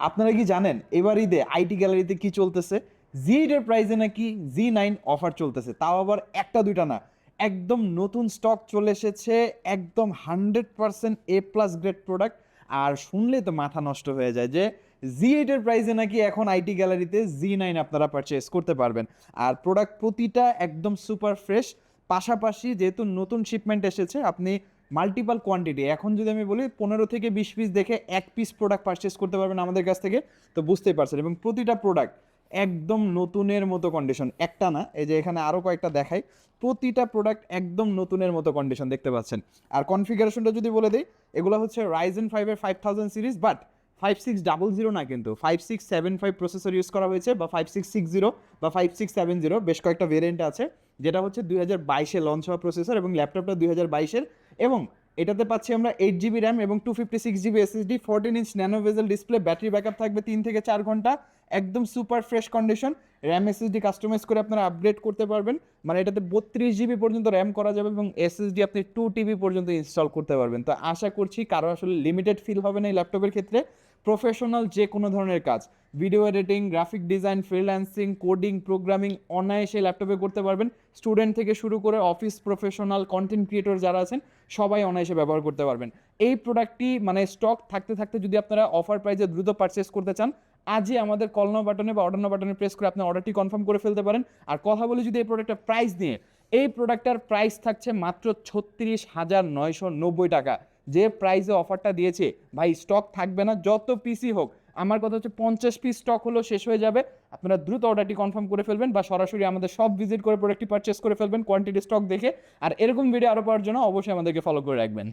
আপনারা কি জানেন এবার ঈদে আইটি গ্যালারিতে কি চলতেছে? Z8 এর প্রাইসে নাকি Z9 অফার চলতেছে, তাও আবার একটা দুইটা না, একদম নতুন স্টক চলে এসেছে, একদম 100% এ প্লাস গ্রেড প্রোডাক্ট। আর শুনলে তো মাথা নষ্ট হয়ে যায় যে Z8 এর প্রাইসে নাকি এখন আইটি গ্যালারিতে Z9 আপনারা পারচেস করতে পারবেন। আর প্রোডাক্ট প্রতিটা একদম সুপার ফ্রেশ। পাশাপাশি যেহেতু নতুন শিপমেন্ট এসেছে, আপনি মাল্টিপাল কোয়ান্টিটি, এখন যদি আমি বলি 15 থেকে 20 পিস দেখে এক পিস প্রোডাক্ট পারচেস করতে পারবেন আমাদের কাছ থেকে, তো বুঝতেই পারছেন। এবং প্রতিটা প্রোডাক্ট একদম নতুনের মতো কন্ডিশন, একটা না, এই যে এখানে আরও কয়েকটা দেখাই, প্রতিটা প্রোডাক্ট একদম নতুনের মতো কন্ডিশন দেখতে পাচ্ছেন। আর কনফিগারেশনটা যদি বলে দিই, এগুলো হচ্ছে Ryzen 5-এর 5000 সিরিজ, বাট 5600 না, কিন্তু 5675 প্রসেসর ইউজ করা হয়েছে, বা 5660 বা 5670, বেশ কয়েকটা ভেরিয়েন্ট আছে। যেটা হচ্ছে 2022-এ লঞ্চ হওয়া প্রসেসর, এবং ল্যাপটপটা 2022-এর। এবং এটাতে পাচ্ছি আমরা 8 GB র্যাম এবং 256 GB SSD, 14 inch nano bezel display, battery backup থাকবে 3 থেকে 4 ঘন্টা, একদম super fresh condition. RAM SSD customise করে আপনারা আপগ্রেড করতে পারবেন, মানে এটাতে 32 GB পর্যন্ত র্যাম করা যাবে, এবং SSD আপনি 2 TB পর্যন্ত ইনস্টল করতে পারবেন। তো আশা করছি কারো আসলে লিমিটেড ফিল হবে না এই ল্যাপটপের ক্ষেত্রে। প্রফেশনাল যে কোনো ধরনের কাজ, video editing, graphic design, freelancing, coding, programming অনায়াসে ল্যাপটপে করতে পারবেন। স্টুডেন্ট থেকে শুরু করে অফিস প্রফেশনাল, কন্টেন্ট ক্রিয়েটর যারা আছেন, সবাই অনায়াসে ব্যবহার করতে পারবেন। এই প্রোডাক্টটি মানে স্টক থাকতে থাকতে যদি আপনারা অফার প্রাইসে দ্রুত পারচেস করতে চান, আজই আমাদের কল নাও বাটনে বা অর্ডার নাও বাটনে প্রেস করে আপনি অর্ডারটি কনফার্ম করে ফেলতে পারেন। আর কথা বলি যদি এই প্রোডাক্টের প্রাইস নিয়ে, এই প্রোডাক্টটার প্রাইস থাকছে মাত্র 36,990 টাকা। যে প্রাইসে অফারটা দিয়েছে ভাই, স্টক থাকবে না যত পিসি হোক। আমার কথা হচ্ছে 50 পিস স্টক হলো শেষ হয়ে যাবে। আপনারা দ্রুত অর্ডারটি কনফার্ম করে ফেলবেন, বা সরাসরি আমাদের সব ভিজিট করে প্রোডাক্টটি পারচেস করে ফেলবেন কোয়ান্টিটি স্টক দেখে। আর এরকম ভিডিও আরও পাওয়ার জন্য অবশ্যই আমাদেরকে ফলো করে রাখবেন।